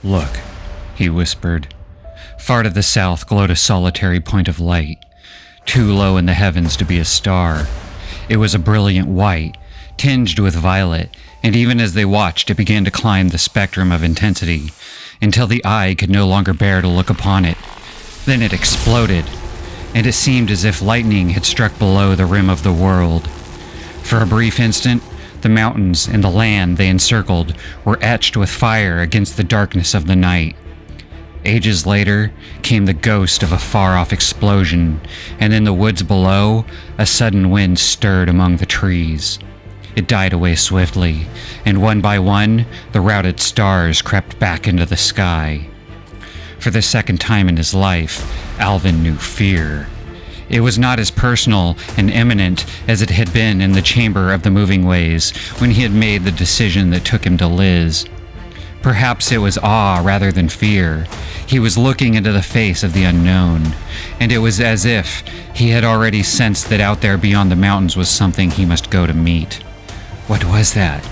"Look," he whispered. Far to the south glowed a solitary point of light, too low in the heavens to be a star. It was a brilliant white, tinged with violet, and even as they watched, it began to climb the spectrum of intensity, until the eye could no longer bear to look upon it. Then it exploded, and it seemed as if lightning had struck below the rim of the world. For a brief instant, the mountains and the land they encircled were etched with fire against the darkness of the night. Ages later came the ghost of a far-off explosion, and in the woods below, a sudden wind stirred among the trees. It died away swiftly, and one by one, the routed stars crept back into the sky. For the second time in his life, Alvin knew fear. It was not as personal and imminent as it had been in the chamber of the moving ways when he had made the decision that took him to Liz. Perhaps it was awe rather than fear. He was looking into the face of the unknown, and it was as if he had already sensed that out there beyond the mountains was something he must go to meet. "What was that?"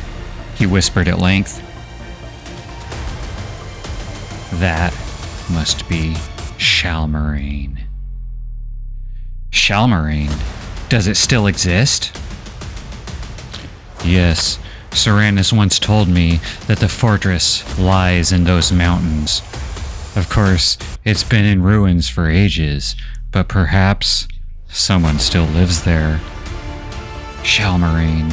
he whispered at length. "That must be Shalmarine." Shalmarine? Does it still exist? Yes, Seranus once told me that the fortress lies in those mountains. Of course, it's been in ruins for ages, but perhaps someone still lives there. Shalmarine.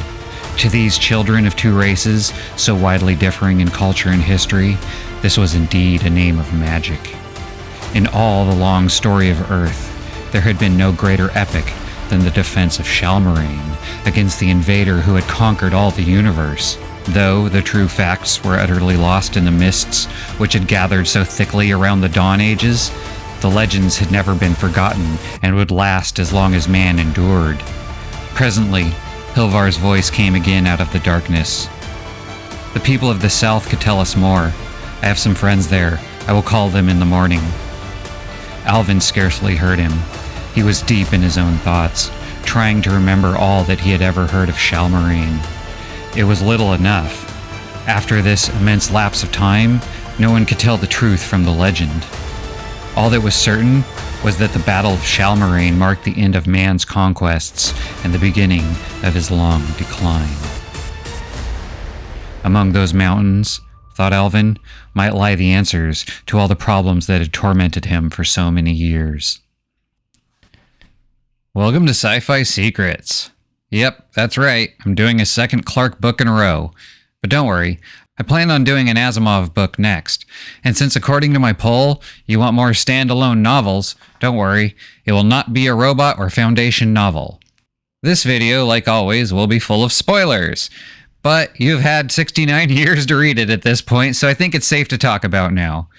To these children of two races, so widely differing in culture and history, this was indeed a name of magic. In all the long story of Earth, there had been no greater epic than the defense of Shalmarine against the invader who had conquered all the universe. Though the true facts were utterly lost in the mists which had gathered so thickly around the Dawn Ages, the legends had never been forgotten and would last as long as man endured. Presently, Hilvar's voice came again out of the darkness. "The people of the south could tell us more. I have some friends there. I will call them in the morning." Alvin scarcely heard him. He was deep in his own thoughts, trying to remember all that he had ever heard of Shalmarine. It was little enough. After this immense lapse of time, no one could tell the truth from the legend. All that was certain was that the Battle of Shalmarine marked the end of man's conquests and the beginning of his long decline. Among those mountains, thought Alvin, might lie the answers to all the problems that had tormented him for so many years. Welcome to Sci-Fi Secrets. Yep, that's right. I'm doing a second Clarke book in a row. But don't worry, I plan on doing an Asimov book next. And since according to my poll, you want more standalone novels, don't worry, it will not be a robot or Foundation novel. This video, like always, will be full of spoilers. But you've had 69 years to read it at this point, so I think it's safe to talk about now.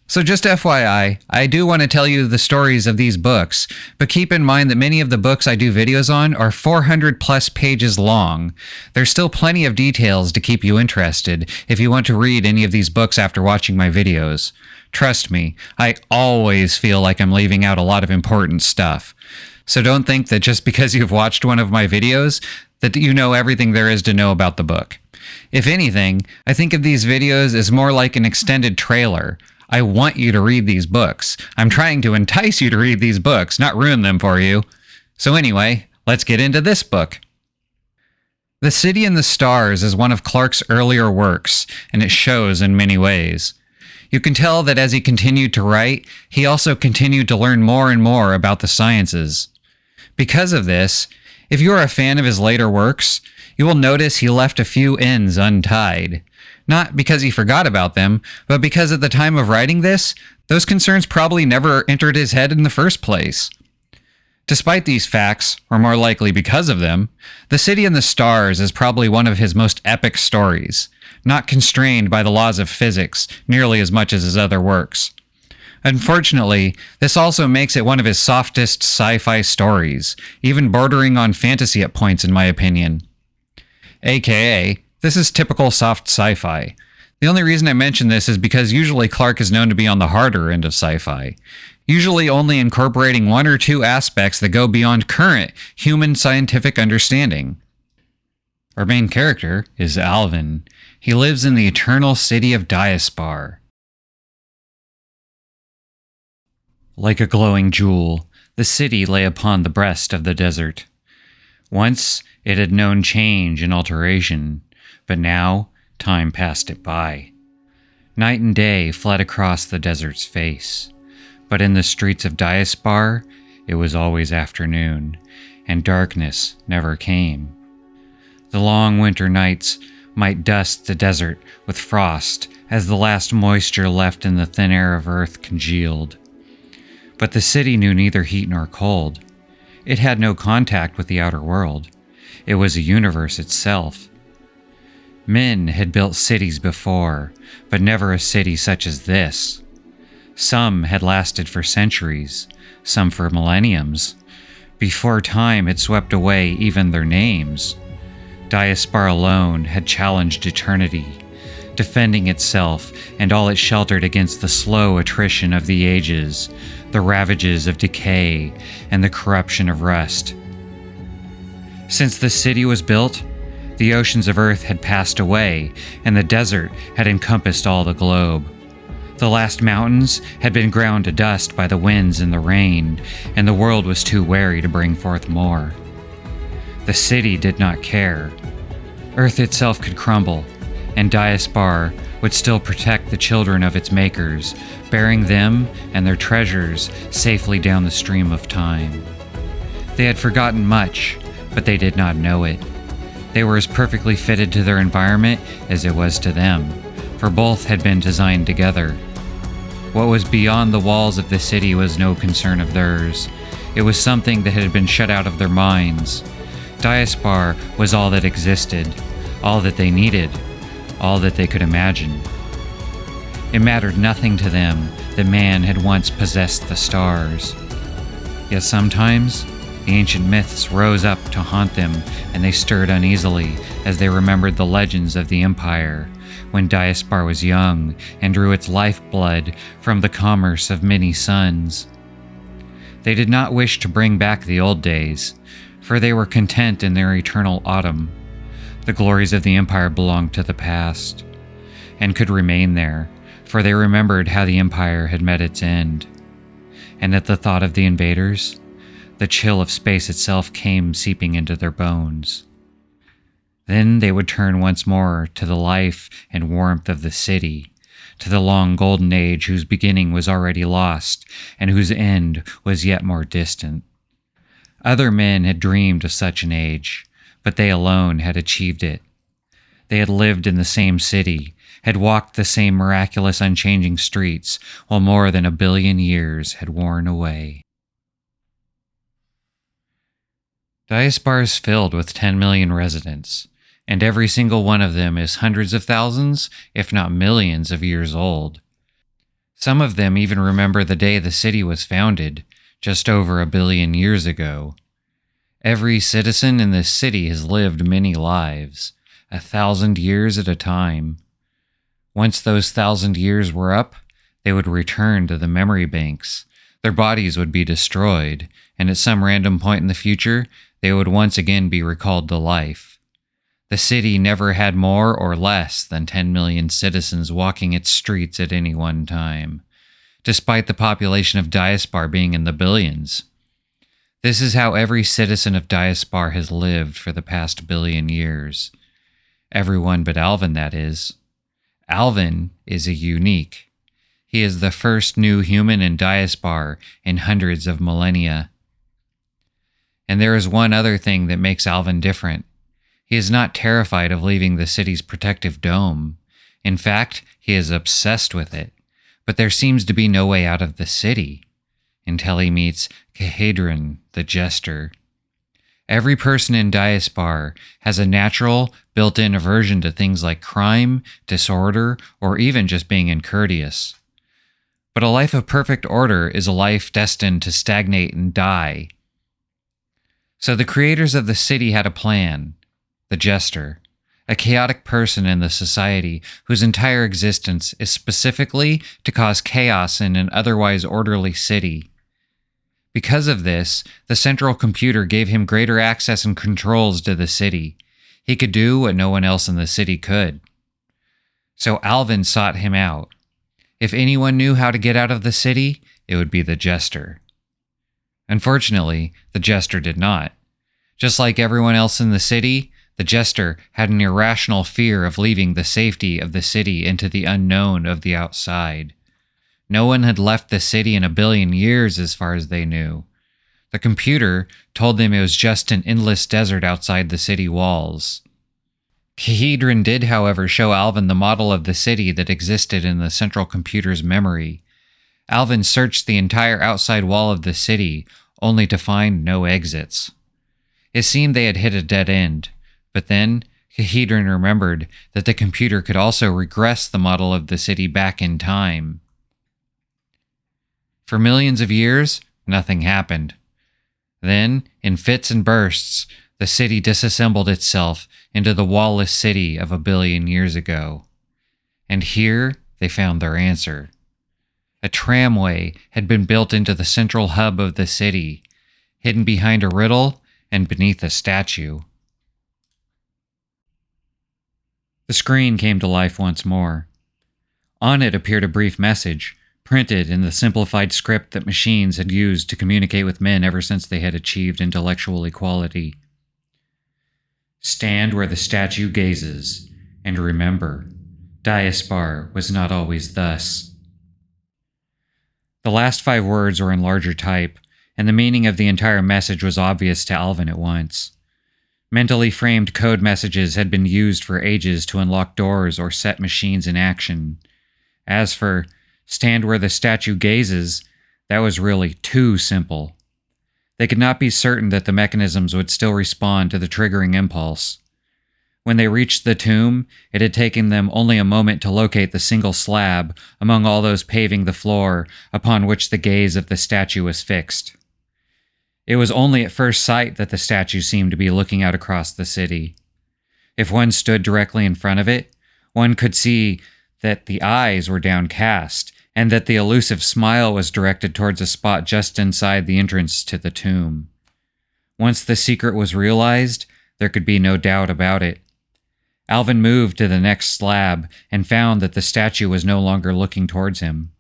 So just FYI, I do want to tell you the stories of these books, but keep in mind that many of the books I do videos on are 400 plus pages long. There's still plenty of details to keep you interested if you want to read any of these books after watching my videos. Trust me, I always feel like I'm leaving out a lot of important stuff. So don't think that just because you've watched one of my videos, that you know everything there is to know about the book. If anything, I think of these videos as more like an extended trailer. I want you to read these books. I'm trying to entice you to read these books, not ruin them for you. So anyway, let's get into this book. The City in the Stars is one of Clarke's earlier works, and it shows in many ways. You can tell that as he continued to write, he also continued to learn more and more about the sciences. Because of this, if you are a fan of his later works, you will notice he left a few ends untied. Not because he forgot about them, but because at the time of writing this, those concerns probably never entered his head in the first place. Despite these facts, or more likely because of them, The City in the Stars is probably one of his most epic stories, not constrained by the laws of physics nearly as much as his other works. Unfortunately, this also makes it one of his softest sci-fi stories, even bordering on fantasy at points in my opinion. AKA, this is typical soft sci-fi. The only reason I mention this is because usually Clarke is known to be on the harder end of sci-fi, usually only incorporating one or two aspects that go beyond current human scientific understanding. Our main character is Alvin. He lives in the eternal city of Diaspar. Like a glowing jewel, the city lay upon the breast of the desert. Once it had known change and alteration, but now time passed it by. Night and day fled across the desert's face, but in the streets of Diaspar, it was always afternoon, and darkness never came. The long winter nights might dust the desert with frost as the last moisture left in the thin air of earth congealed. But the city knew neither heat nor cold. It had no contact with the outer world. It was a universe itself. Men had built cities before, but never a city such as this. Some had lasted for centuries, some for millenniums, before time had swept away even their names. Diaspar alone had challenged eternity, defending itself and all it sheltered against the slow attrition of the ages, the ravages of decay, and the corruption of rust. Since the city was built, the oceans of Earth had passed away, and the desert had encompassed all the globe. The last mountains had been ground to dust by the winds and the rain, and the world was too wary to bring forth more. The city did not care. Earth itself could crumble, and Diaspar would still protect the children of its makers, bearing them and their treasures safely down the stream of time. They had forgotten much, but they did not know it. They were as perfectly fitted to their environment as it was to them, for both had been designed together. What was beyond the walls of the city was no concern of theirs. It was something that had been shut out of their minds. Diaspar was all that existed, all that they needed, all that they could imagine. It mattered nothing to them that man had once possessed the stars. Yet sometimes, the ancient myths rose up to haunt them, and they stirred uneasily as they remembered the legends of the Empire, when Diaspar was young and drew its lifeblood from the commerce of many suns. They did not wish to bring back the old days, for they were content in their eternal autumn. The glories of the Empire belonged to the past, and could remain there, for they remembered how the Empire had met its end. And at the thought of the invaders, the chill of space itself came seeping into their bones. Then they would turn once more to the life and warmth of the city, to the long golden age whose beginning was already lost and whose end was yet more distant. Other men had dreamed of such an age, but they alone had achieved it. They had lived in the same city, had walked the same miraculous unchanging streets, while more than 1 billion years had worn away. Diaspar is filled with 10 million residents, and every single one of them is hundreds of thousands, if not millions of years old. Some of them even remember the day the city was founded, just over 1 billion years ago. Every citizen in this city has lived many lives, 1,000 years at a time. Once those 1,000 years were up, they would return to the memory banks. Their bodies would be destroyed, and at some random point in the future, they would once again be recalled to life. The city never had more or less than 10 million citizens walking its streets at any one time, despite the population of Diaspar being in the billions. This is how every citizen of Diaspar has lived for the past 1 billion years. Everyone but Alvin, that is. Alvin is a unique. He is the first new human in Diaspar in hundreds of millennia. And there is one other thing that makes Alvin different. He is not terrified of leaving the city's protective dome. In fact, he is obsessed with it. But there seems to be no way out of the city, until he meets Cahedron, the Jester. Every person in Diaspar has a natural, built-in aversion to things like crime, disorder, or even just being uncourteous. But a life of perfect order is a life destined to stagnate and die. So the creators of the city had a plan. The Jester, a chaotic person in the society whose entire existence is specifically to cause chaos in an otherwise orderly city. Because of this, the central computer gave him greater access and controls to the city. He could do what no one else in the city could. So Alvin sought him out. If anyone knew how to get out of the city, it would be the Jester. Unfortunately, the Jester did not. Just like everyone else in the city, the Jester had an irrational fear of leaving the safety of the city into the unknown of the outside. No one had left the city in 1 billion years as far as they knew. The computer told them it was just an endless desert outside the city walls. Cahedron did, however, show Alvin the model of the city that existed in the central computer's memory. Alvin searched the entire outside wall of the city, only to find no exits. It seemed they had hit a dead end, but then Cahedron remembered that the computer could also regress the model of the city back in time. For millions of years, nothing happened. Then, in fits and bursts, the city disassembled itself into the wall-less city of 1 billion years ago. And here they found their answer. A tramway had been built into the central hub of the city, hidden behind a riddle and beneath a statue. The screen came to life once more. On it appeared a brief message, printed in the simplified script that machines had used to communicate with men ever since they had achieved intellectual equality. Stand where the statue gazes, and remember, Diaspar was not always thus. The last 5 words were in larger type, and the meaning of the entire message was obvious to Alvin at once. Mentally framed code messages had been used for ages to unlock doors or set machines in action. As for stand where the statue gazes, that was really too simple. They could not be certain that the mechanisms would still respond to the triggering impulse. When they reached the tomb, it had taken them only a moment to locate the single slab among all those paving the floor upon which the gaze of the statue was fixed. It was only at first sight that the statue seemed to be looking out across the city. If one stood directly in front of it, one could see that the eyes were downcast, and that the elusive smile was directed towards a spot just inside the entrance to the tomb. Once the secret was realized, there could be no doubt about it. Alvin moved to the next slab and found that the statue was no longer looking towards him.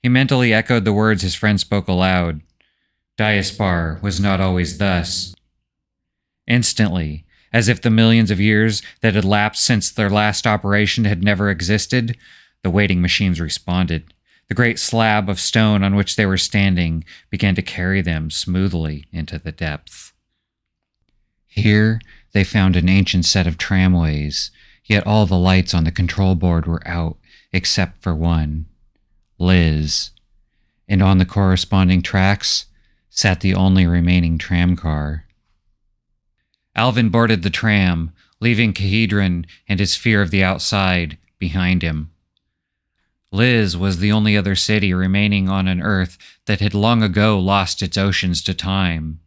He mentally echoed the words his friend spoke aloud. Diaspar was not always thus. Instantly, as if the millions of years that had lapsed since their last operation had never existed, the waiting machines responded. The great slab of stone on which they were standing began to carry them smoothly into the depths. Here, they found an ancient set of tramways, yet all the lights on the control board were out except for one, Liz. And on the corresponding tracks sat the only remaining tramcar. Alvin boarded the tram, leaving Cahedron and his fear of the outside behind him. Liz was the only other city remaining on an Earth that had long ago lost its oceans to time.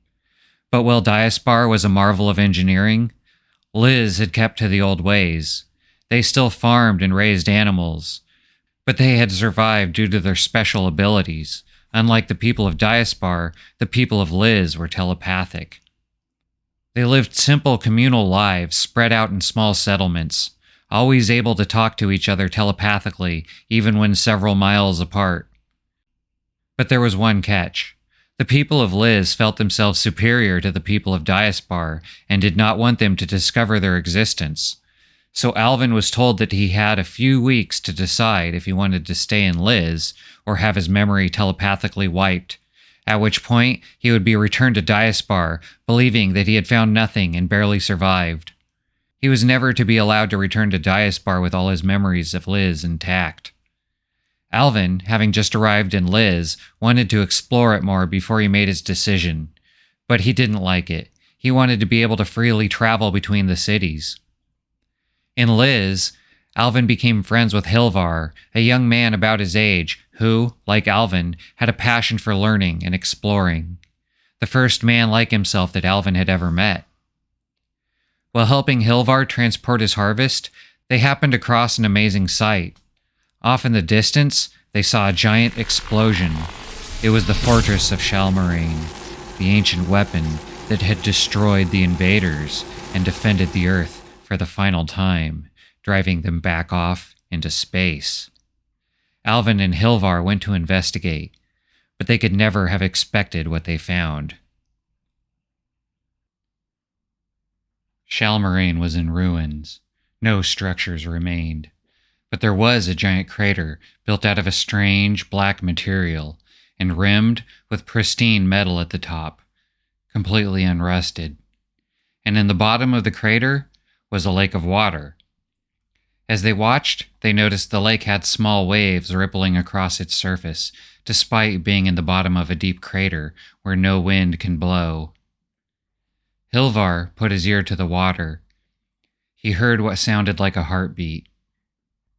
But while Diaspar was a marvel of engineering, Liz had kept to the old ways. They still farmed and raised animals, but they had survived due to their special abilities. Unlike the people of Diaspar, the people of Liz were telepathic. They lived simple communal lives spread out in small settlements, always able to talk to each other telepathically, even when several miles apart. But there was one catch. The people of Liz felt themselves superior to the people of Diaspar and did not want them to discover their existence. So Alvin was told that he had a few weeks to decide if he wanted to stay in Liz or have his memory telepathically wiped, at which point he would be returned to Diaspar, believing that he had found nothing and barely survived. He was never to be allowed to return to Diaspar with all his memories of Liz intact. Alvin, having just arrived in Liz, wanted to explore it more before he made his decision, but he didn't like it. He wanted to be able to freely travel between the cities. In Liz, Alvin became friends with Hilvar, a young man about his age who, like Alvin, had a passion for learning and exploring. The first man like himself that Alvin had ever met. While helping Hilvar transport his harvest, they happened across an amazing sight. Off in the distance, they saw a giant explosion. It was the fortress of Shalmarine, the ancient weapon that had destroyed the invaders and defended the Earth for the final time, driving them back off into space. Alvin and Hilvar went to investigate, but they could never have expected what they found. Shalmarine was in ruins. No structures remained. But there was a giant crater built out of a strange black material and rimmed with pristine metal at the top, completely unrusted. And in the bottom of the crater was a lake of water. As they watched, they noticed the lake had small waves rippling across its surface, despite being in the bottom of a deep crater where no wind can blow. Hilvar put his ear to the water. He heard what sounded like a heartbeat.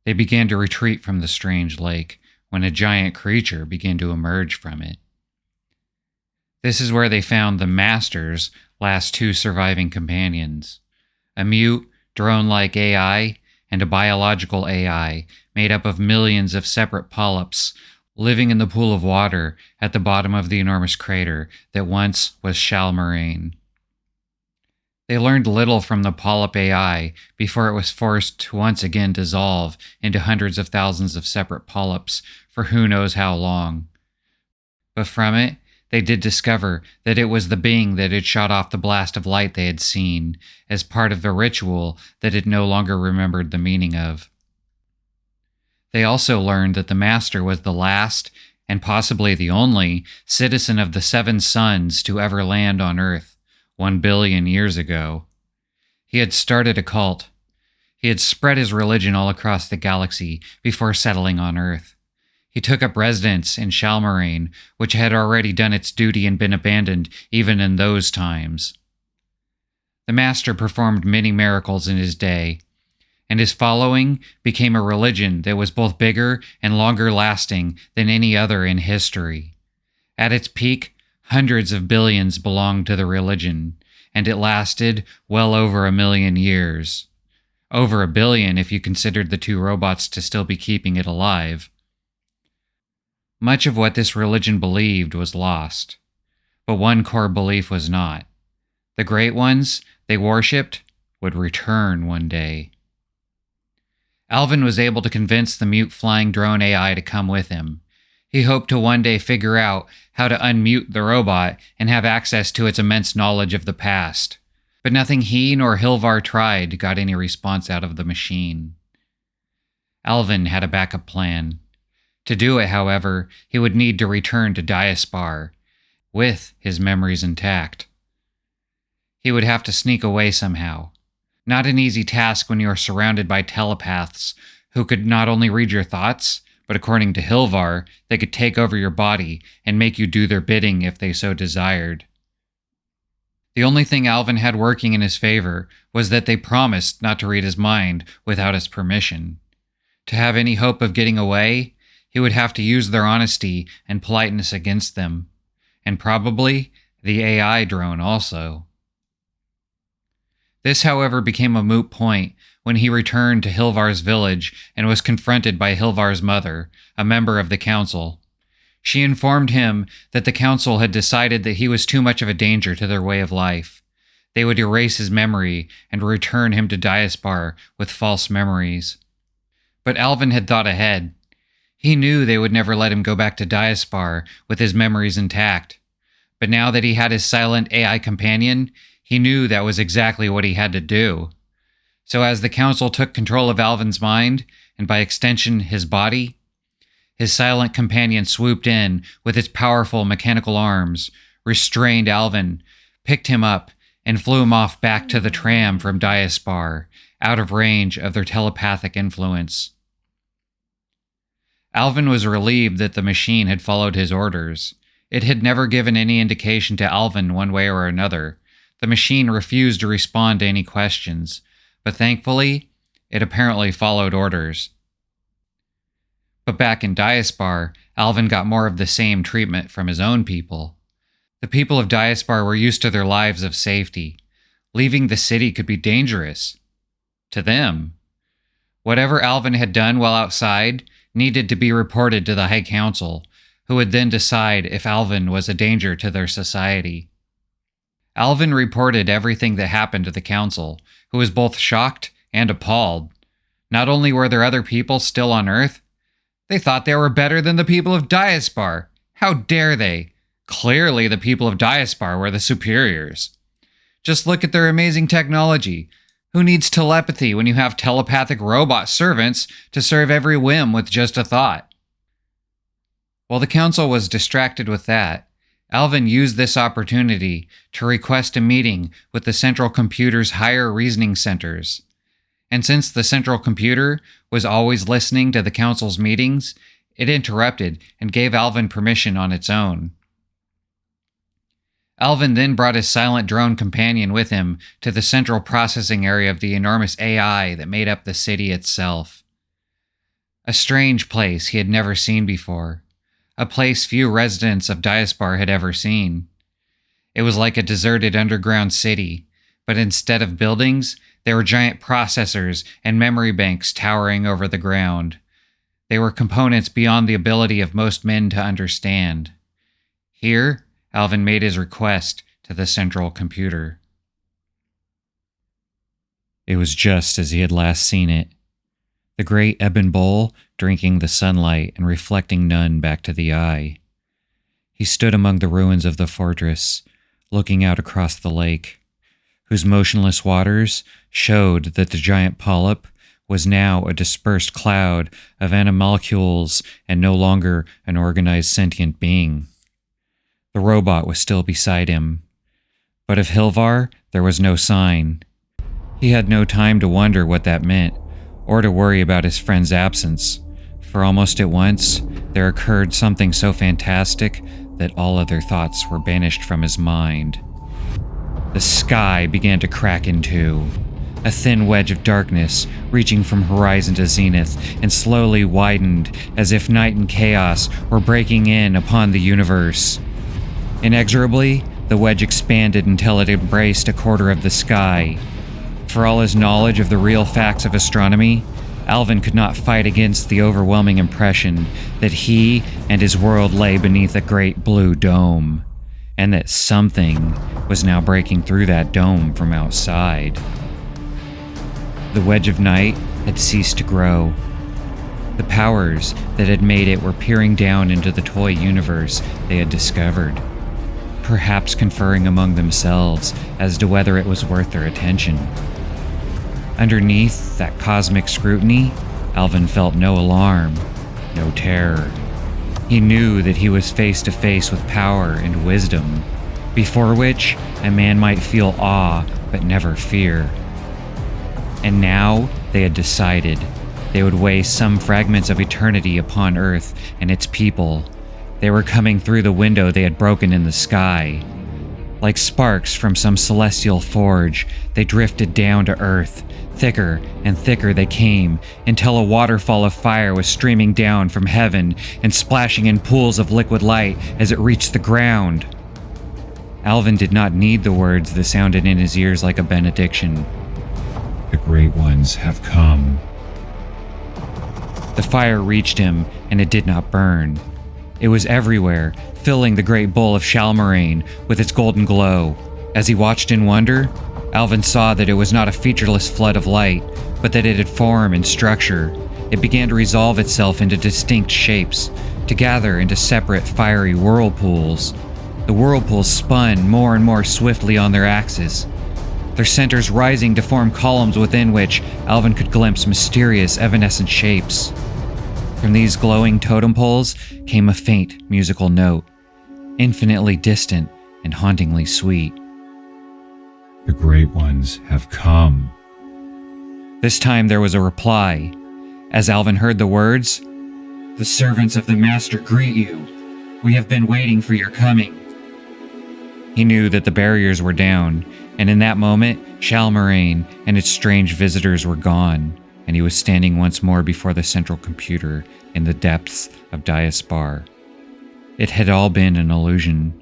They began to retreat from the strange lake when a giant creature began to emerge from it. This is where they found the Master's last two surviving companions, a mute, drone-like AI and a biological AI made up of millions of separate polyps living in the pool of water at the bottom of the enormous crater that once was Shalmarine. They learned little from the polyp AI before it was forced to once again dissolve into hundreds of thousands of separate polyps for who knows how long. But from it, they did discover that it was the being that had shot off the blast of light they had seen as part of a ritual that it no longer remembered the meaning of. They also learned that the Master was the last, and possibly the only, citizen of the Seven Suns to ever land on Earth 1 billion years ago. He had started a cult. He had spread his religion all across the galaxy before settling on Earth. He took up residence in Shalmarine, which had already done its duty and been abandoned even in those times. The Master performed many miracles in his day, and his following became a religion that was both bigger and longer lasting than any other in history. At its peak, hundreds of billions belonged to the religion, and it lasted well over 1 million years. Over 1 billion if you considered the 2 robots to still be keeping it alive. Much of what this religion believed was lost, but one core belief was not. The Great Ones they worshipped would return one day. Alvin was able to convince the mute flying drone AI to come with him. He hoped to one day figure out how to unmute the robot and have access to its immense knowledge of the past. But nothing he nor Hilvar tried got any response out of the machine. Alvin had a backup plan. To do it, however, he would need to return to Diaspar, with his memories intact. He would have to sneak away somehow. Not an easy task when you are surrounded by telepaths who could not only read your thoughts, but according to Hilvar, they could take over your body and make you do their bidding if they so desired. The only thing Alvin had working in his favor was that they promised not to read his mind without his permission. To have any hope of getting away, he would have to use their honesty and politeness against them, and probably the AI drone also. This, however, became a moot point when he returned to Hilvar's village and was confronted by Hilvar's mother, a member of the council. She informed him that the council had decided that he was too much of a danger to their way of life. They would erase his memory and return him to Diaspar with false memories. But Alvin had thought ahead. He knew they would never let him go back to Diaspar with his memories intact. But now that he had his silent AI companion, he knew that was exactly what he had to do. So as the council took control of Alvin's mind, and by extension his body, his silent companion swooped in with its powerful mechanical arms, restrained Alvin, picked him up, and flew him off back to the tram from Diaspar, out of range of their telepathic influence. Alvin was relieved that the machine had followed his orders. It had never given any indication to Alvin one way or another. The machine refused to respond to any questions, but thankfully, it apparently followed orders. But back in Diaspar, Alvin got more of the same treatment from his own people. The people of Diaspar were used to their lives of safety. Leaving the city could be dangerous. To them. Whatever Alvin had done while outside needed to be reported to the High Council, who would then decide if Alvin was a danger to their society. Alvin reported everything that happened to the council, who was both shocked and appalled. Not only were there other people still on Earth, They thought they were better than the people of Diaspar. How dare they? Clearly, the people of Diaspar were the superiors. Just look at their amazing technology. Who needs telepathy when you have telepathic robot servants to serve every whim with just a thought? While the council was distracted with that, Alvin used this opportunity to request a meeting with the central computer's higher reasoning centers. And since the central computer was always listening to the council's meetings, it interrupted and gave Alvin permission on its own. Alvin then brought his silent drone companion with him to the central processing area of the enormous AI that made up the city itself. A strange place he had never seen before, a place few residents of Diaspar had ever seen. It was like a deserted underground city, but instead of buildings, there were giant processors and memory banks towering over the ground. They were components beyond the ability of most men to understand. Here, Alvin made his request to the central computer. It was just as he had last seen it. The great ebon bowl drinking the sunlight and reflecting none back to the eye. He stood among the ruins of the fortress, looking out across the lake, whose motionless waters showed that the giant polyp was now a dispersed cloud of animalcules and no longer an organized sentient being. The robot was still beside him, but of Hilvar there was no sign. He had no time to wonder what that meant, or to worry about his friend's absence, for almost at once there occurred something so fantastic that all other thoughts were banished from his mind. The sky began to crack in two, a thin wedge of darkness reaching from horizon to zenith and slowly widened as if night and chaos were breaking in upon the universe. Inexorably, the wedge expanded until it embraced a quarter of the sky. For all his knowledge of the real facts of astronomy, Alvin could not fight against the overwhelming impression that he and his world lay beneath a great blue dome, and that something was now breaking through that dome from outside. The wedge of night had ceased to grow. The powers that had made it were peering down into the toy universe they had discovered, perhaps conferring among themselves as to whether it was worth their attention. Underneath that cosmic scrutiny, Alvin felt no alarm, no terror. He knew that he was face to face with power and wisdom, before which a man might feel awe but never fear. And now they had decided they would waste some fragments of eternity upon Earth and its people. They were coming through the window they had broken in the sky. Like sparks from some celestial forge, they drifted down to Earth. Thicker and thicker they came, until a waterfall of fire was streaming down from heaven and splashing in pools of liquid light as it reached the ground. Alvin did not need the words that sounded in his ears like a benediction. The Great Ones have come. The fire reached him, and it did not burn. It was everywhere, filling the great bowl of Shalmarine with its golden glow. As he watched in wonder, Alvin saw that it was not a featureless flood of light, but that it had form and structure. It began to resolve itself into distinct shapes, to gather into separate fiery whirlpools. The whirlpools spun more and more swiftly on their axis, their centers rising to form columns within which Alvin could glimpse mysterious evanescent shapes. From these glowing totem poles came a faint musical note, infinitely distant and hauntingly sweet. The Great Ones have come. This time there was a reply. As Alvin heard the words, "The servants of the Master greet you. We have been waiting for your coming." He knew that the barriers were down, and in that moment, Shalmarine and its strange visitors were gone, and he was standing once more before the central computer in the depths of Diaspar. It had all been an illusion.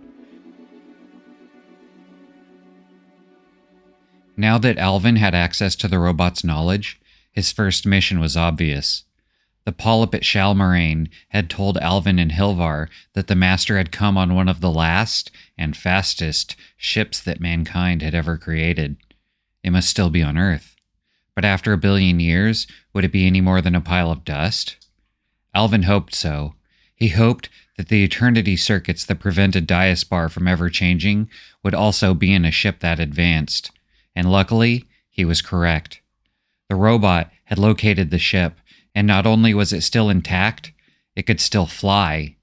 Now that Alvin had access to the robot's knowledge, his first mission was obvious. The polyp at Shalmarine had told Alvin and Hilvar that the Master had come on one of the last and fastest ships that mankind had ever created. It must still be on Earth. But after 1 billion years, would it be any more than a pile of dust? Alvin hoped so. He hoped that the eternity circuits that prevented Diaspar from ever changing would also be in a ship that advanced. And luckily, he was correct. The robot had located the ship, and not only was it still intact, it could still fly.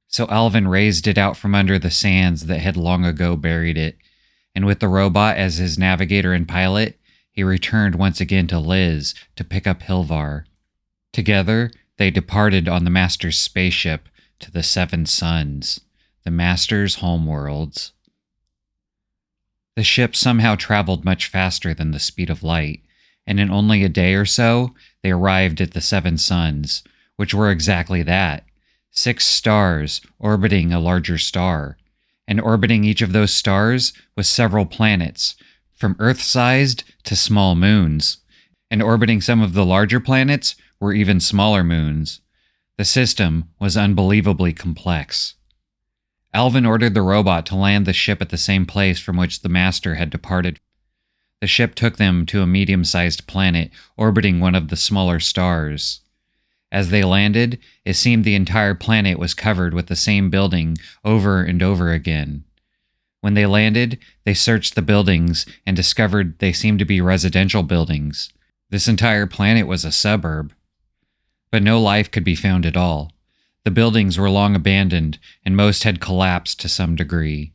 So Alvin raised it out from under the sands that had long ago buried it, and with the robot as his navigator and pilot, he returned once again to Liz to pick up Hilvar. Together, they departed on the Master's spaceship to the Seven Suns, the Master's homeworlds. The ship somehow traveled much faster than the speed of light, and in only a day or so, they arrived at the Seven Suns, which were exactly that, 6 stars orbiting a larger star, and orbiting each of those stars was several planets, from Earth-sized to small moons, and orbiting some of the larger planets were even smaller moons. The system was unbelievably complex. Alvin ordered the robot to land the ship at the same place from which the Master had departed. The ship took them to a medium-sized planet orbiting one of the smaller stars. As they landed, it seemed the entire planet was covered with the same building over and over again. When they landed, they searched the buildings and discovered they seemed to be residential buildings. This entire planet was a suburb. But no life could be found at all. The buildings were long abandoned, and most had collapsed to some degree.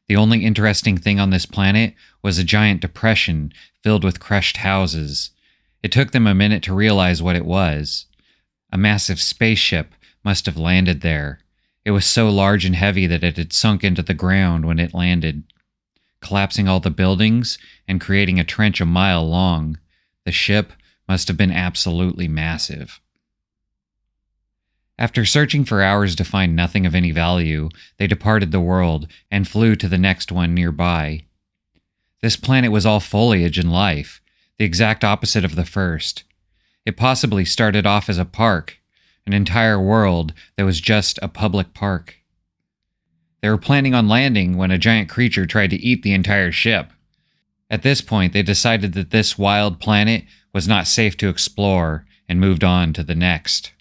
The only interesting thing on this planet was a giant depression filled with crushed houses. It took them a minute to realize what it was. A massive spaceship must have landed there. It was so large and heavy that it had sunk into the ground when it landed, collapsing all the buildings and creating a trench a mile long. The ship must have been absolutely massive. After searching for hours to find nothing of any value, they departed the world and flew to the next one nearby. This planet was all foliage and life, the exact opposite of the first. It possibly started off as a park, an entire world that was just a public park. They were planning on landing when a giant creature tried to eat the entire ship. At this point, they decided that this wild planet was not safe to explore and moved on to the next.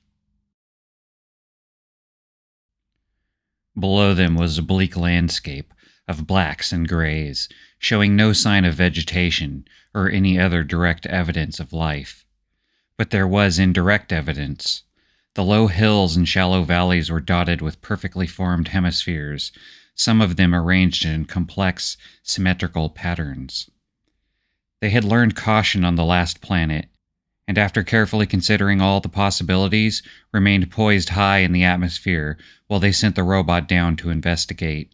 Below them was a bleak landscape of blacks and grays, showing no sign of vegetation or any other direct evidence of life. But there was indirect evidence. The low hills and shallow valleys were dotted with perfectly formed hemispheres, some of them arranged in complex, symmetrical patterns. They had learned caution on the last planet, and after carefully considering all the possibilities, remained poised high in the atmosphere while they sent the robot down to investigate.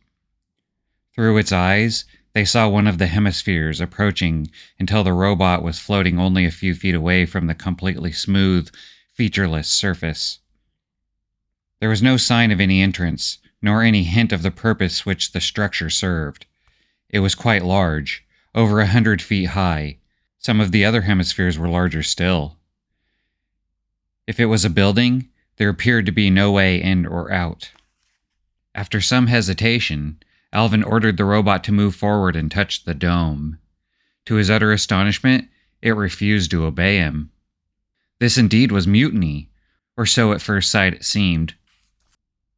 Through its eyes, they saw one of the hemispheres approaching until the robot was floating only a few feet away from the completely smooth, featureless surface. There was no sign of any entrance, nor any hint of the purpose which the structure served. It was quite large, over 100 feet high. Some of the other hemispheres were larger still. If it was a building, there appeared to be no way in or out. After some hesitation, Alvin ordered the robot to move forward and touch the dome. To his utter astonishment, it refused to obey him. This indeed was mutiny, or so at first sight it seemed.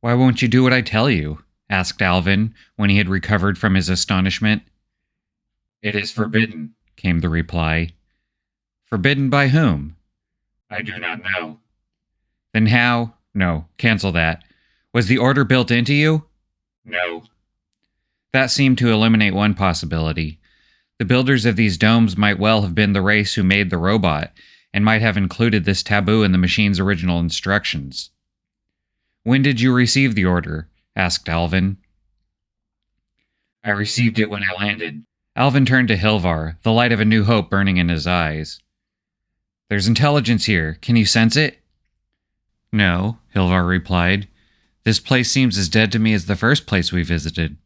"Why won't you do what I tell you?" asked Alvin, when he had recovered from his astonishment. "It is forbidden," came the reply. "Forbidden by whom?" "I do not know." "Then how—" "No, cancel that. Was the order built into you?" "No." That seemed to eliminate one possibility. The builders of these domes might well have been the race who made the robot, and might have included this taboo in the machine's original instructions. "When did you receive the order?" asked Alvin. "I received it when I landed." Alvin turned to Hilvar, the light of a new hope burning in his eyes. "There's intelligence here. Can you sense it?" "No," Hilvar replied. "This place seems as dead to me as the first place we visited."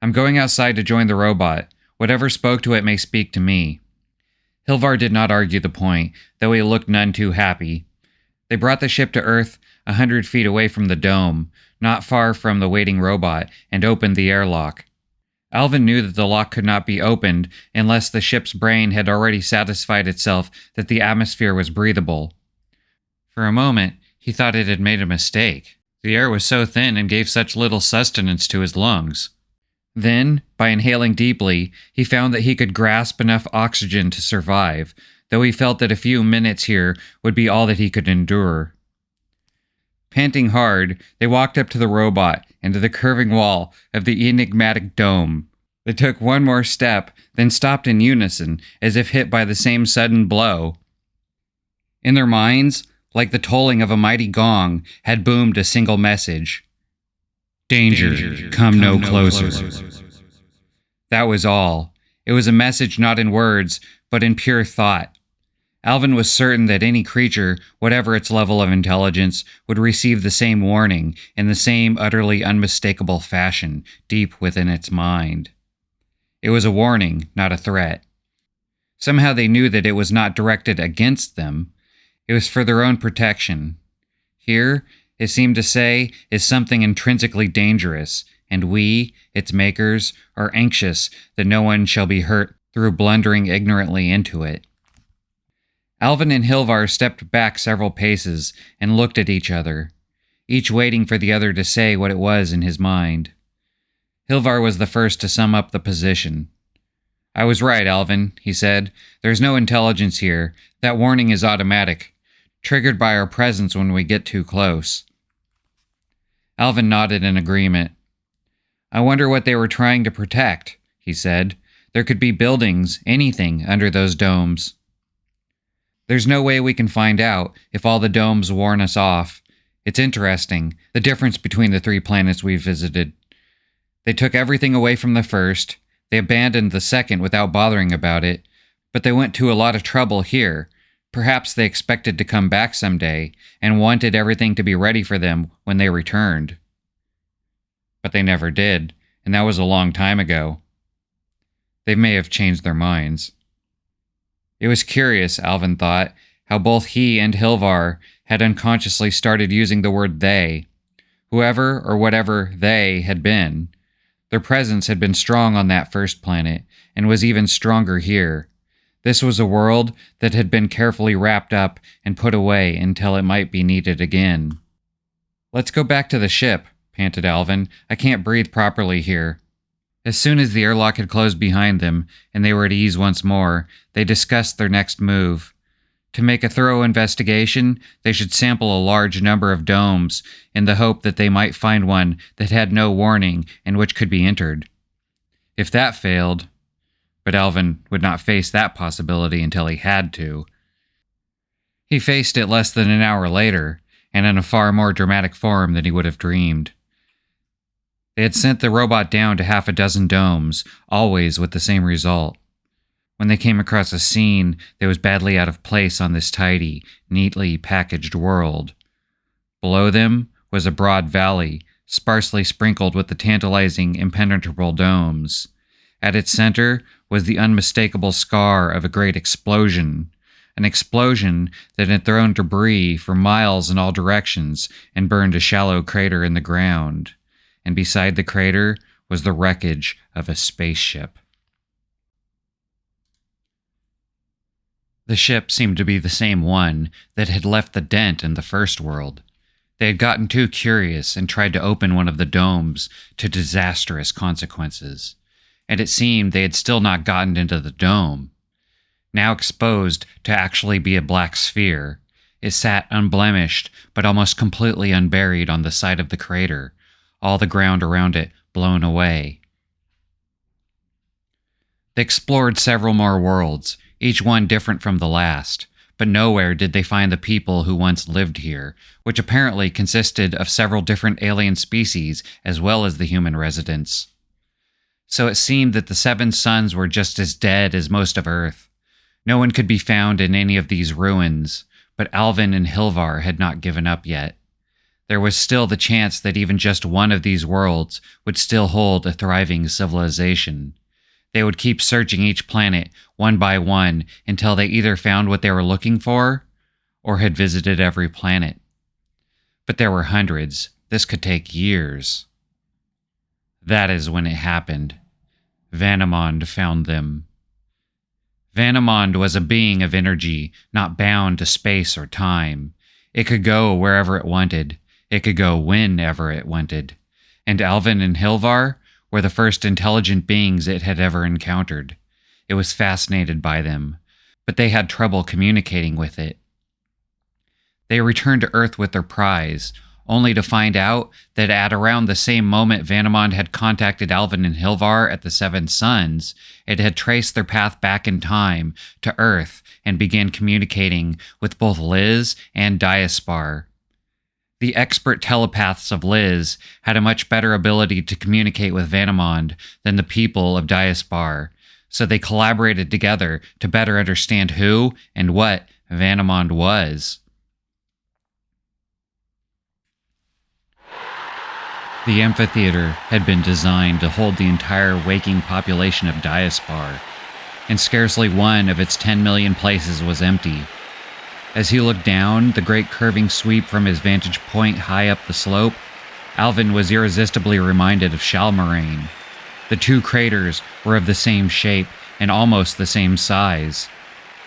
"I'm going outside to join the robot. Whatever spoke to it may speak to me." Hilvar did not argue the point, though he looked none too happy. They brought the ship to Earth 100 feet away from the dome, not far from the waiting robot, and opened the airlock. Alvin knew that the lock could not be opened unless the ship's brain had already satisfied itself that the atmosphere was breathable. For a moment, He thought it had made a mistake. The air was so thin and gave such little sustenance to his lungs. Then, by inhaling deeply, he found that he could grasp enough oxygen to survive, though he felt that a few minutes here would be all that he could endure. Panting hard, they walked up to the robot and to the curving wall of the enigmatic dome. They took one more step, then stopped in unison, as if hit by the same sudden blow. In their minds, like the tolling of a mighty gong, had boomed a single message. Danger, come no closer. That was all. It was a message not in words, but in pure thought. Alvin was certain that any creature, whatever its level of intelligence, would receive the same warning in the same utterly unmistakable fashion deep within its mind. It was a warning, not a threat. Somehow they knew that it was not directed against them. It was for their own protection. Here, it seemed to say, is something intrinsically dangerous, and we, its makers, are anxious that no one shall be hurt through blundering ignorantly into it. Alvin and Hilvar stepped back several paces and looked at each other, each waiting for the other to say what it was in his mind. Hilvar was the first to sum up the position. "I was right, Alvin," he said. "There's no intelligence here. That warning is automatic, triggered by our presence when we get too close." Alvin nodded in agreement. "I wonder what they were trying to protect," he said. "There could be buildings, anything, under those domes." "There's no way we can find out if all the domes warn us off. It's interesting, the difference between the 3 planets we've visited. They took everything away from the first, they abandoned the second without bothering about it, but they went to a lot of trouble here. Perhaps they expected to come back someday, and wanted everything to be ready for them when they returned. But they never did, and that was a long time ago. They may have changed their minds." It was curious, Alvin thought, how both he and Hilvar had unconsciously started using the word they. Whoever or whatever they had been, their presence had been strong on that first planet, and was even stronger here. This was a world that had been carefully wrapped up and put away until it might be needed again. "Let's go back to the ship," panted Alvin. "I can't breathe properly here." As soon as the airlock had closed behind them, and they were at ease once more, they discussed their next move. To make a thorough investigation, they should sample a large number of domes, in the hope that they might find one that had no warning and which could be entered. If that failed... But Alvin would not face that possibility until he had to. He faced it less than an hour later, and in a far more dramatic form than he would have dreamed. They had sent the robot down to 6 domes, always with the same result. When they came across a scene that was badly out of place on this tidy, neatly packaged world. Below them was a broad valley, sparsely sprinkled with the tantalizing, impenetrable domes. At its center was the unmistakable scar of a great explosion, an explosion that had thrown debris for miles in all directions and burned a shallow crater in the ground. And beside the crater was the wreckage of a spaceship. The ship seemed to be the same one that had left the dent in the first world. They had gotten too curious and tried to open one of the domes to disastrous consequences. And it seemed they had still not gotten into the dome. Now exposed to actually be a black sphere, it sat unblemished but almost completely unburied on the side of the crater, all the ground around it blown away. They explored several more worlds, each one different from the last, but nowhere did they find the people who once lived here, which apparently consisted of several different alien species as well as the human residents. So it seemed that the 7 suns were just as dead as most of Earth. No one could be found in any of these ruins, but Alvin and Hilvar had not given up yet. There was still the chance that even just one of these worlds would still hold a thriving civilization. They would keep searching each planet one by one until they either found what they were looking for or had visited every planet. But there were hundreds. This could take years. That is when it happened. Vanamond found them. Vanamond was a being of energy, not bound to space or time. It could go wherever it wanted. It could go whenever it wanted. And Alvin and Hilvar were the first intelligent beings it had ever encountered. It was fascinated by them, but they had trouble communicating with it. They returned to Earth with their prize, only to find out that at around the same moment Vanamond had contacted Alvin and Hilvar at the Seven Suns, it had traced their path back in time to Earth and began communicating with both Liz and Diaspar. The expert telepaths of Liz had a much better ability to communicate with Vanamond than the people of Diaspar, so they collaborated together to better understand who and what Vanamond was. The amphitheater had been designed to hold the entire waking population of Diaspar, and scarcely one of its 10 million places was empty. As he looked down the great curving sweep from his vantage point high up the slope, Alvin was irresistibly reminded of Shalmarain. The two craters were of the same shape and almost the same size.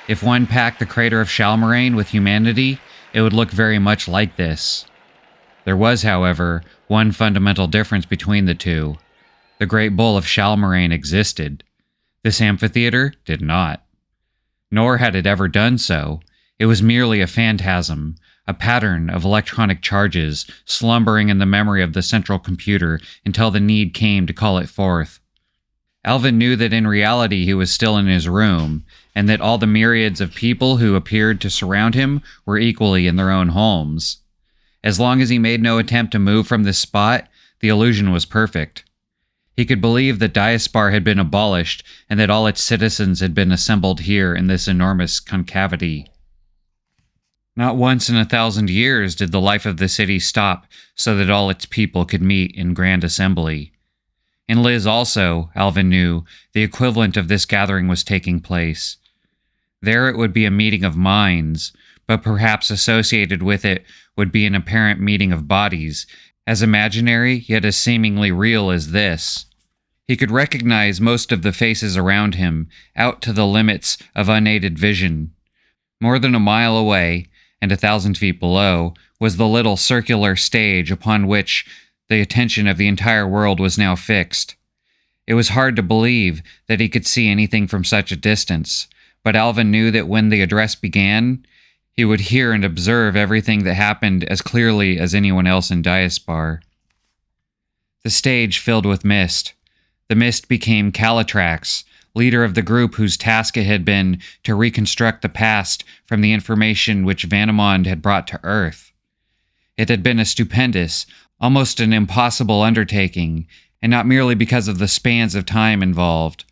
If one packed the crater of Shalmarain with humanity, it would look very much like this. There was, however, one fundamental difference between the two. The Great Bull of Shalmarain existed. This amphitheater did not. Nor had it ever done so. It was merely a phantasm, a pattern of electronic charges slumbering in the memory of the central computer until the need came to call it forth. Alvin knew that in reality he was still in his room, and that all the myriads of people who appeared to surround him were equally in their own homes. As long as he made no attempt to move from this spot, the illusion was perfect. He could believe that Diaspar had been abolished and that all its citizens had been assembled here in this enormous concavity. Not once in 1,000 years did the life of the city stop so that all its people could meet in grand assembly. In Liz also, Alvin knew, the equivalent of this gathering was taking place. There it would be a meeting of minds, but perhaps associated with it would be an apparent meeting of bodies, as imaginary yet as seemingly real as this. He could recognize most of the faces around him, out to the limits of unaided vision. More than a mile away, and 1,000 feet below, was the little circular stage upon which the attention of the entire world was now fixed. It was hard to believe that he could see anything from such a distance, but Alvin knew that when the address began, he would hear and observe everything that happened as clearly as anyone else in Diaspar. The stage filled with mist. The mist became Calatrax, leader of the group whose task it had been to reconstruct the past from the information which Vanamond had brought to Earth. It had been a stupendous, almost an impossible undertaking, and not merely because of the spans of time involved.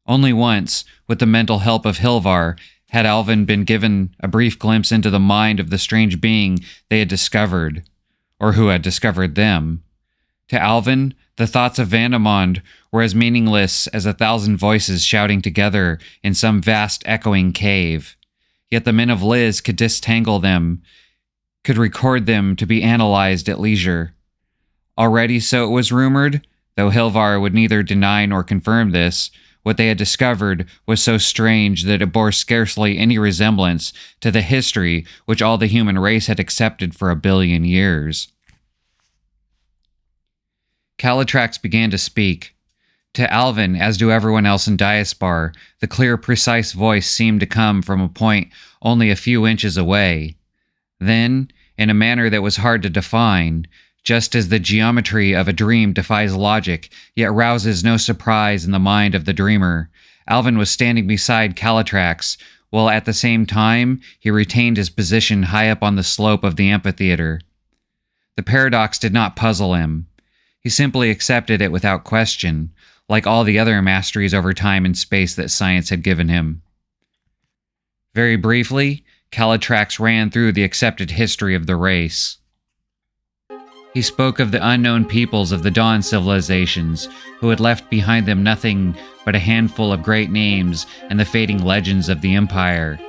Only once, with the mental help of Hilvar, had Alvin been given a brief glimpse into the mind of the strange being they had discovered, or who had discovered them. To Alvin, the thoughts of Vanamond were as meaningless as 1,000 voices shouting together in some vast echoing cave. Yet the men of Liz could disentangle them, could record them to be analyzed at leisure. Already, so it was rumored, though Hilvar would neither deny nor confirm this, what they had discovered was so strange that it bore scarcely any resemblance to the history which all the human race had accepted for 1 billion years. Calatrax began to speak. To Alvin, as to everyone else in Diaspar, the clear, precise voice seemed to come from a point only a few inches away. Then, in a manner that was hard to define, just as the geometry of a dream defies logic, yet rouses no surprise in the mind of the dreamer, Alvin was standing beside Calatrax, while at the same time he retained his position high up on the slope of the amphitheater. The paradox did not puzzle him. He simply accepted it without question, like all the other masteries over time and space that science had given him. Very briefly, Calatrax ran through the accepted history of the race. He spoke of the unknown peoples of the Dawn civilizations, who had left behind them nothing but a handful of great names and the fading legends of the Empire.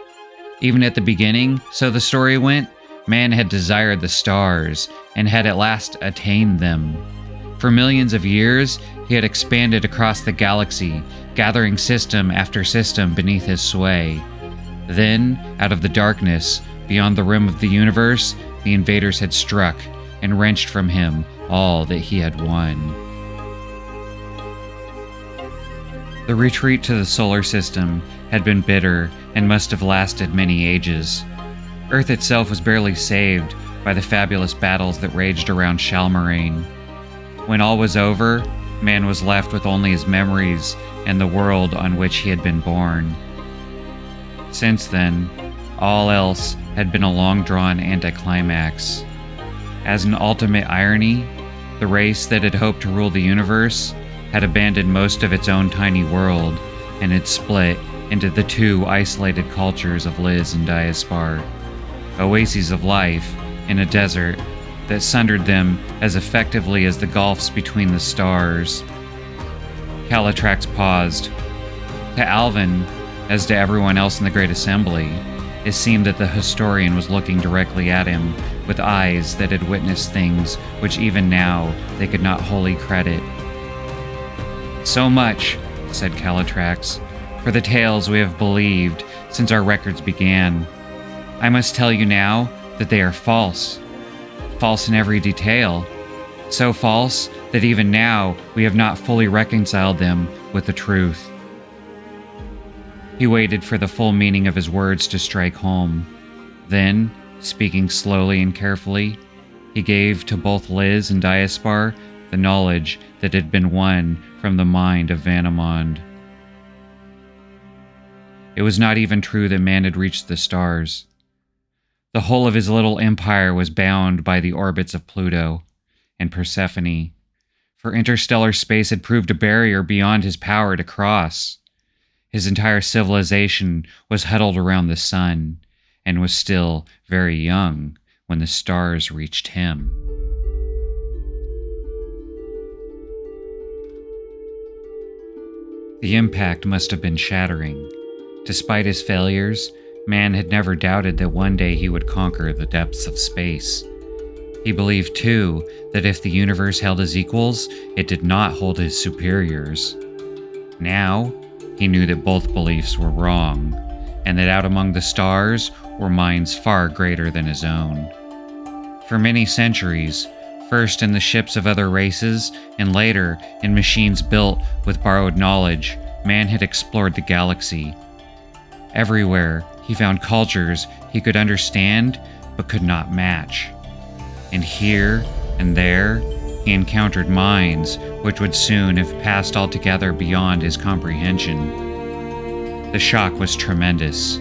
Even at the beginning, so the story went, man had desired the stars, and had at last attained them. For millions of years, he had expanded across the galaxy, gathering system after system beneath his sway. Then, out of the darkness, Beyond the rim of the universe, the invaders had struck and wrenched from him all that he had won. The retreat to the solar system had been bitter and must have lasted many ages. Earth itself was barely saved by the fabulous battles that raged around Shalmarine. When all was over, man was left with only his memories and the world on which he had been born. Since then, all else had been a long-drawn anticlimax. As an ultimate irony, the race that had hoped to rule the universe had abandoned most of its own tiny world and had split into the two isolated cultures of Liz and Diaspar, oases of life in a desert that sundered them as effectively as the gulfs between the stars. Calatrax paused. To Alvin, as to everyone else in the Great Assembly, it seemed that the historian was looking directly at him with eyes that had witnessed things which even now they could not wholly credit. "So much," said Calatrax, "for the tales we have believed since our records began. I must tell you now that they are false. False in every detail. So false that even now we have not fully reconciled them with the truth." He waited for the full meaning of his words to strike home. Then, speaking slowly and carefully, he gave to both Liz and Diaspar the knowledge that had been won from the mind of Vanamond. It was not even true that man had reached the stars. The whole of his little empire was bound by the orbits of Pluto and Persephone, for interstellar space had proved a barrier beyond his power to cross. His entire civilization was huddled around the sun, and was still very young when the stars reached him. The impact must have been shattering. Despite his failures, man had never doubted that one day he would conquer the depths of space. He believed, too, that if the universe held his equals, it did not hold his superiors. Now, he knew that both beliefs were wrong, and that out among the stars were minds far greater than his own. For many centuries, first in the ships of other races, and later in machines built with borrowed knowledge, man had explored the galaxy. Everywhere, he found cultures he could understand but could not match. And here and there, he encountered minds which would soon have passed altogether beyond his comprehension. The shock was tremendous,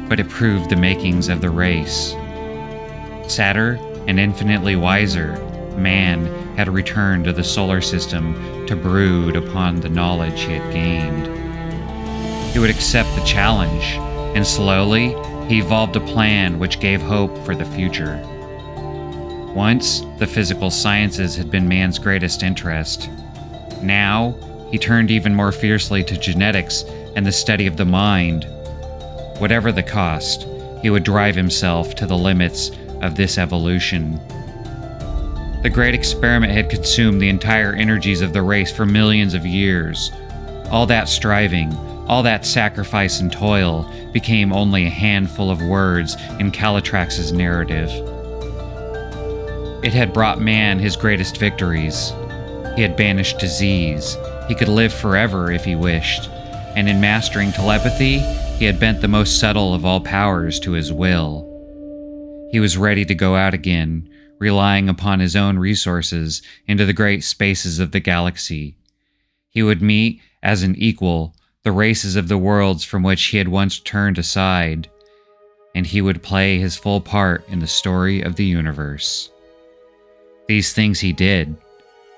but it proved the makings of the race. Sadder and infinitely wiser, man had returned to the solar system to brood upon the knowledge he had gained. He would accept the challenge, and slowly he evolved a plan which gave hope for the future. Once, the physical sciences had been man's greatest interest. Now, he turned even more fiercely to genetics and the study of the mind. Whatever the cost, he would drive himself to the limits of this evolution. The great experiment had consumed the entire energies of the race for millions of years. All that striving, all that sacrifice and toil became only a handful of words in Calatrax's narrative. It had brought man his greatest victories. He had banished disease. He could live forever if he wished. And in mastering telepathy, he had bent the most subtle of all powers to his will. He was ready to go out again, relying upon his own resources into the great spaces of the galaxy. He would meet, as an equal, the races of the worlds from which he had once turned aside, and he would play his full part in the story of the universe. These things he did.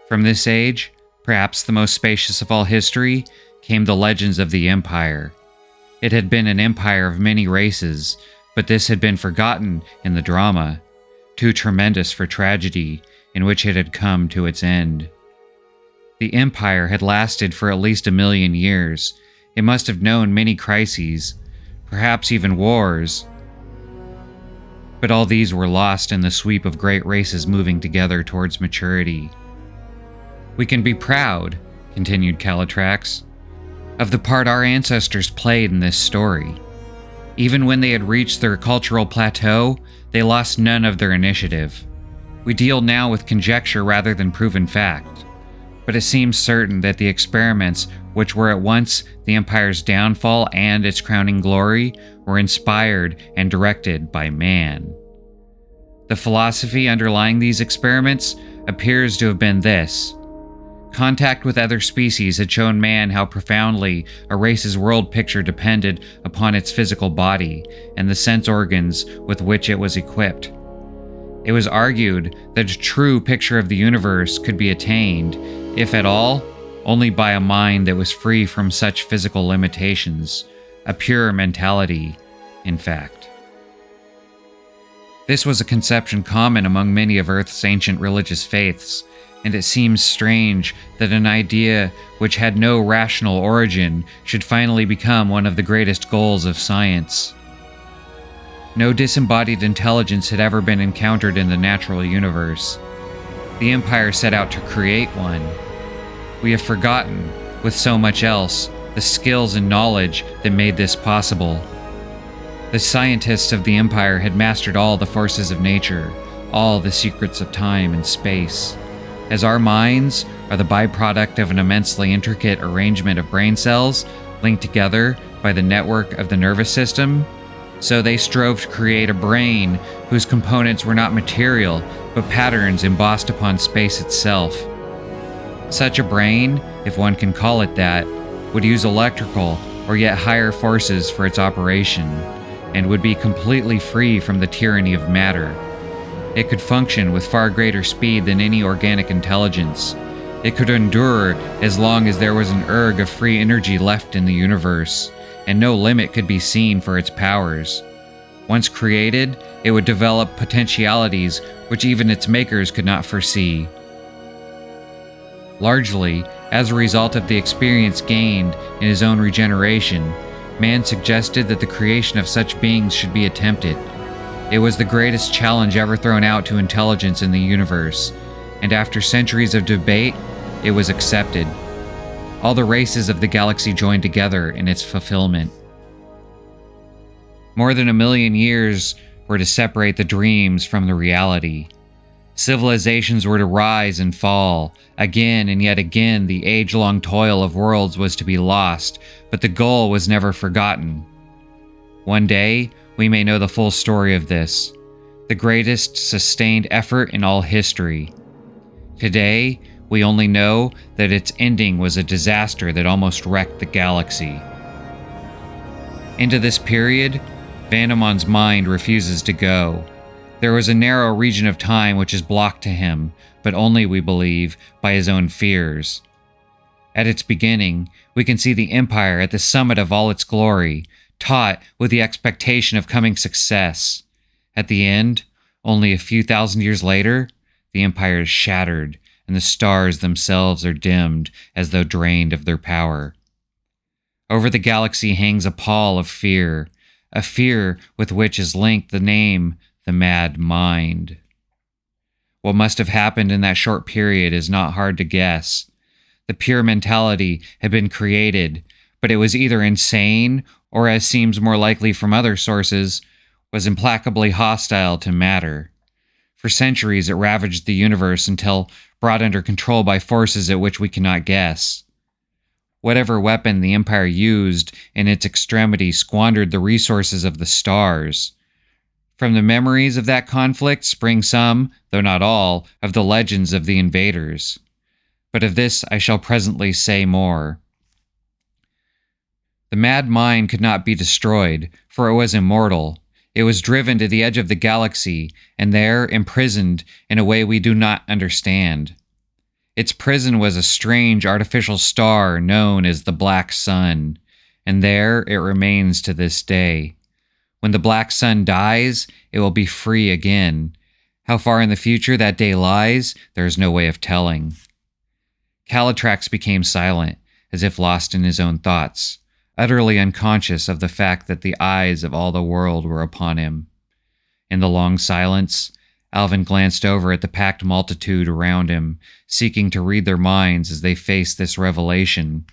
From this age, perhaps the most spacious of all history, came the legends of the Empire. It had been an empire of many races, but this had been forgotten in the drama, too tremendous for tragedy, in which it had come to its end. The Empire had lasted for at least 1,000,000 years. It must have known many crises, perhaps even wars. But all these were lost in the sweep of great races moving together towards maturity. "We can be proud," continued Calatrax, "of the part our ancestors played in this story. Even when they had reached their cultural plateau, they lost none of their initiative. We deal now with conjecture rather than proven fact, but it seems certain that the experiments, which were at once the Empire's downfall and its crowning glory, were inspired and directed by man. The philosophy underlying these experiments appears to have been this. Contact with other species had shown man how profoundly a race's world picture depended upon its physical body and the sense organs with which it was equipped. It was argued that a true picture of the universe could be attained, if at all, only by a mind that was free from such physical limitations, a pure mentality, in fact. This was a conception common among many of Earth's ancient religious faiths, and it seems strange that an idea which had no rational origin should finally become one of the greatest goals of science. No disembodied intelligence had ever been encountered in the natural universe. The Empire set out to create one. We have forgotten, with so much else, the skills and knowledge that made this possible. The scientists of the Empire had mastered all the forces of nature, all the secrets of time and space. As our minds are the byproduct of an immensely intricate arrangement of brain cells linked together by the network of the nervous system, so they strove to create a brain whose components were not material, but patterns embossed upon space itself. Such a brain, if one can call it that, would use electrical or yet higher forces for its operation, and would be completely free from the tyranny of matter. It could function with far greater speed than any organic intelligence. It could endure as long as there was an erg of free energy left in the universe, and no limit could be seen for its powers. Once created, it would develop potentialities which even its makers could not foresee. Largely, as a result of the experience gained in his own regeneration, man suggested that the creation of such beings should be attempted. It was the greatest challenge ever thrown out to intelligence in the universe, and after centuries of debate, it was accepted. All the races of the galaxy joined together in its fulfillment. More than 1,000,000 years were to separate the dreams from the reality. Civilizations were to rise and fall. Again and yet again, the age-long toil of worlds was to be lost, but the goal was never forgotten. One day, we may know the full story of this, the greatest sustained effort in all history. Today, we only know that its ending was a disaster that almost wrecked the galaxy. Into this period, Vanamond's mind refuses to go. There was a narrow region of time which is blocked to him, but only, we believe, by his own fears. At its beginning, we can see the Empire at the summit of all its glory, taut with the expectation of coming success. At the end, only a few thousand years later, the Empire is shattered, and the stars themselves are dimmed as though drained of their power. Over the galaxy hangs a pall of fear, a fear with which is linked the name, the Mad Mind. What must have happened in that short period is not hard to guess. The pure mentality had been created, but it was either insane or, as seems more likely from other sources, was implacably hostile to matter. For centuries it ravaged the universe until brought under control by forces at which we cannot guess. Whatever weapon the Empire used in its extremity squandered the resources of the stars. From the memories of that conflict spring some, though not all, of the legends of the invaders. But of this I shall presently say more. The Mad Mind could not be destroyed, for it was immortal. It was driven to the edge of the galaxy, and there imprisoned in a way we do not understand. Its prison was a strange artificial star known as the Black Sun, and there it remains to this day. When the Black Sun dies, it will be free again. How far in the future that day lies, there is no way of telling. Calatrax became silent, as if lost in his own thoughts, utterly unconscious of the fact that the eyes of all the world were upon him. In the long silence, Alvin glanced over at the packed multitude around him, seeking to read their minds as they faced this revelation.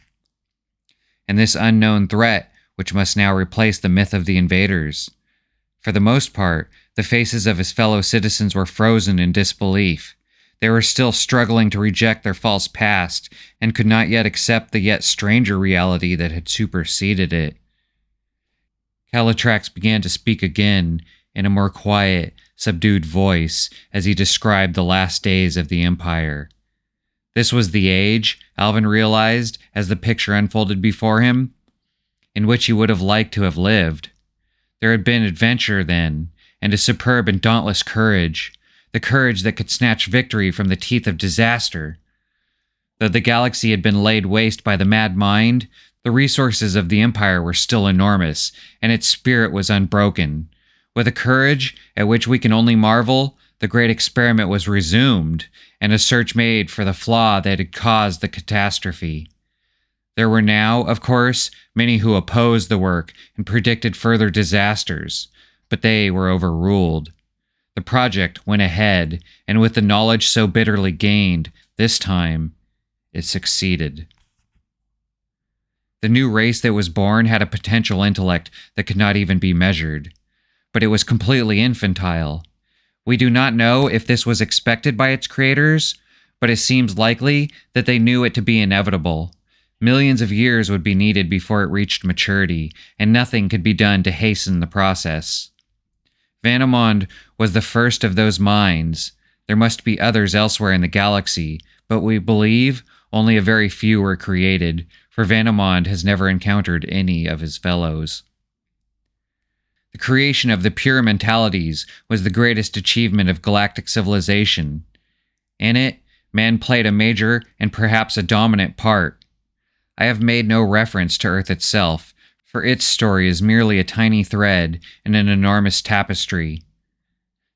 And this unknown threat which must now replace the myth of the invaders. For the most part, the faces of his fellow citizens were frozen in disbelief. They were still struggling to reject their false past and could not yet accept the yet stranger reality that had superseded it. Calatrax began to speak again in a more quiet, subdued voice as he described the last days of the Empire. This was the age, Alvin realized as the picture unfolded before him, in which he would have liked to have lived. There had been adventure then, and a superb and dauntless courage, the courage that could snatch victory from the teeth of disaster. Though the galaxy had been laid waste by the mad mind, the resources of the Empire were still enormous, and its spirit was unbroken. With a courage at which we can only marvel, the great experiment was resumed, and a search made for the flaw that had caused the catastrophe. There were now, of course, many who opposed the work and predicted further disasters, but they were overruled. The project went ahead, and with the knowledge so bitterly gained, this time, it succeeded. The new race that was born had a potential intellect that could not even be measured, but it was completely infantile. We do not know if this was expected by its creators, but it seems likely that they knew it to be inevitable. Millions of years would be needed before it reached maturity, and nothing could be done to hasten the process. Vanamond was the first of those minds. There must be others elsewhere in the galaxy, but we believe only a very few were created, for Vanamond has never encountered any of his fellows. The creation of the pure mentalities was the greatest achievement of galactic civilization. In it, man played a major and perhaps a dominant part. I have made no reference to Earth itself, for its story is merely a tiny thread in an enormous tapestry.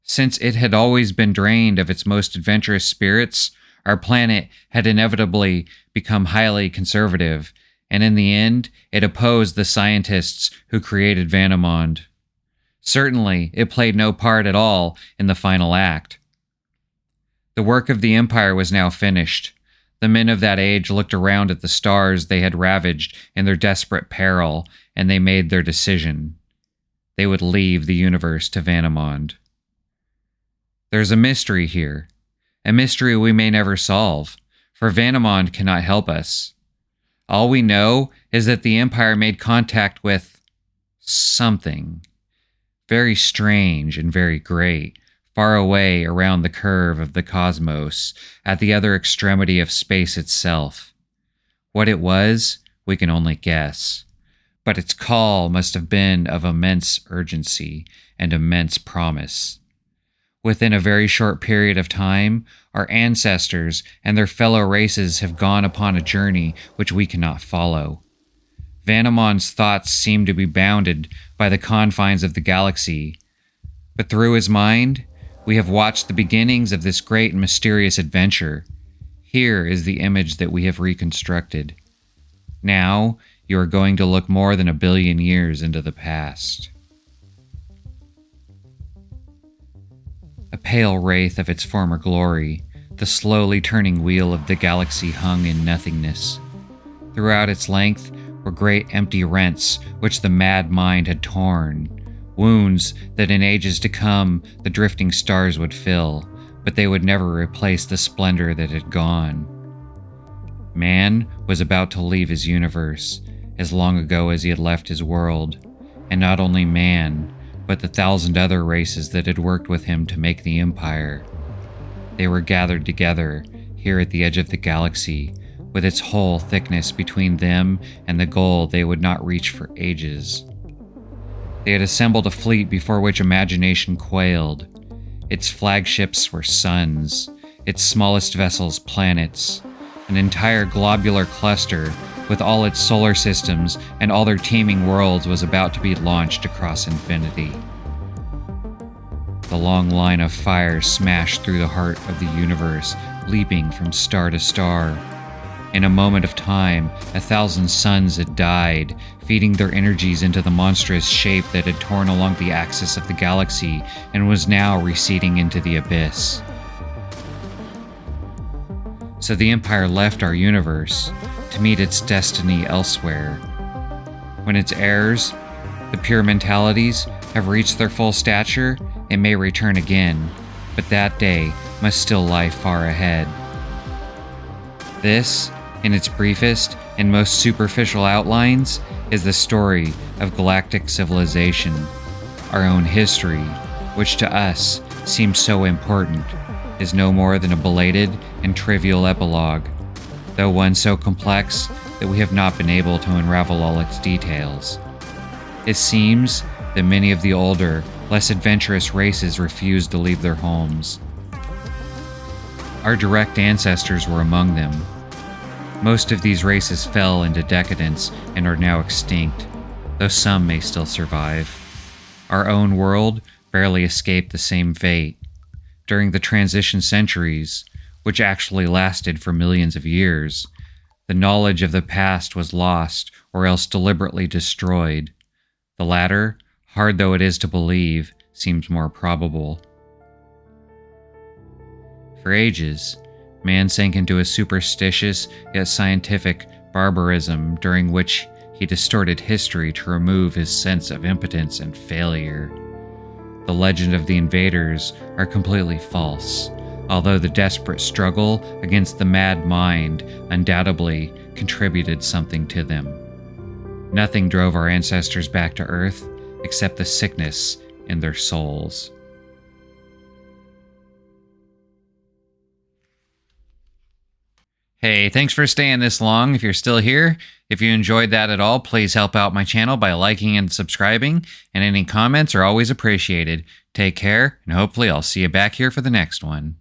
Since it had always been drained of its most adventurous spirits, our planet had inevitably become highly conservative, and in the end, it opposed the scientists who created Vanamond. Certainly, it played no part at all in the final act. The work of the Empire was now finished. The men of that age looked around at the stars they had ravaged in their desperate peril, and they made their decision. They would leave the universe to Vanamond. There's a mystery here, a mystery we may never solve, for Vanamond cannot help us. All we know is that the Empire made contact with something very strange and very great, far away around the curve of the cosmos, at the other extremity of space itself. What it was, we can only guess, but its call must have been of immense urgency and immense promise. Within a very short period of time, our ancestors and their fellow races have gone upon a journey which we cannot follow. Vanamond's thoughts seem to be bounded by the confines of the galaxy, but through his mind, we have watched the beginnings of this great and mysterious adventure. Here is the image that we have reconstructed. Now, you are going to look more than 1 billion years into the past. A pale wraith of its former glory, the slowly turning wheel of the galaxy hung in nothingness. Throughout its length were great empty rents which the mad mind had torn, wounds that in ages to come the drifting stars would fill, but they would never replace the splendor that had gone. Man was about to leave his universe, as long ago as he had left his world, and not only man, but the 1,000 other races that had worked with him to make the Empire. They were gathered together here at the edge of the galaxy, with its whole thickness between them and the goal they would not reach for ages. They had assembled a fleet before which imagination quailed. Its flagships were suns, its smallest vessels planets, an entire globular cluster with all its solar systems and all their teeming worlds was about to be launched across infinity. The long line of fire smashed through the heart of the universe, leaping from star to star. In a moment of time, 1,000 suns had died, feeding their energies into the monstrous shape that had torn along the axis of the galaxy and was now receding into the abyss. So the Empire left our universe to meet its destiny elsewhere. When its heirs, the pure mentalities, have reached their full stature, it may return again, but that day must still lie far ahead. This, in its briefest and most superficial outlines, is the story of galactic civilization, our own history, which to us seems so important, is no more than a belated and trivial epilogue, though one so complex that we have not been able to unravel all its details. It seems that many of the older, less adventurous races refused to leave their homes. Our direct ancestors were among them. Most of these races fell into decadence and are now extinct, though some may still survive. Our own world barely escaped the same fate. During the transition centuries, which actually lasted for millions of years, the knowledge of the past was lost or else deliberately destroyed. The latter, hard though it is to believe, seems more probable. For ages, man sank into a superstitious yet scientific barbarism during which he distorted history to remove his sense of impotence and failure. The legend of the invaders are completely false, although the desperate struggle against the mad mind undoubtedly contributed something to them. Nothing drove our ancestors back to Earth except the sickness in their souls. Hey, thanks for staying this long if you're still here. If you enjoyed that at all, please help out my channel by liking and subscribing, and any comments are always appreciated. Take care, and hopefully I'll see you back here for the next one.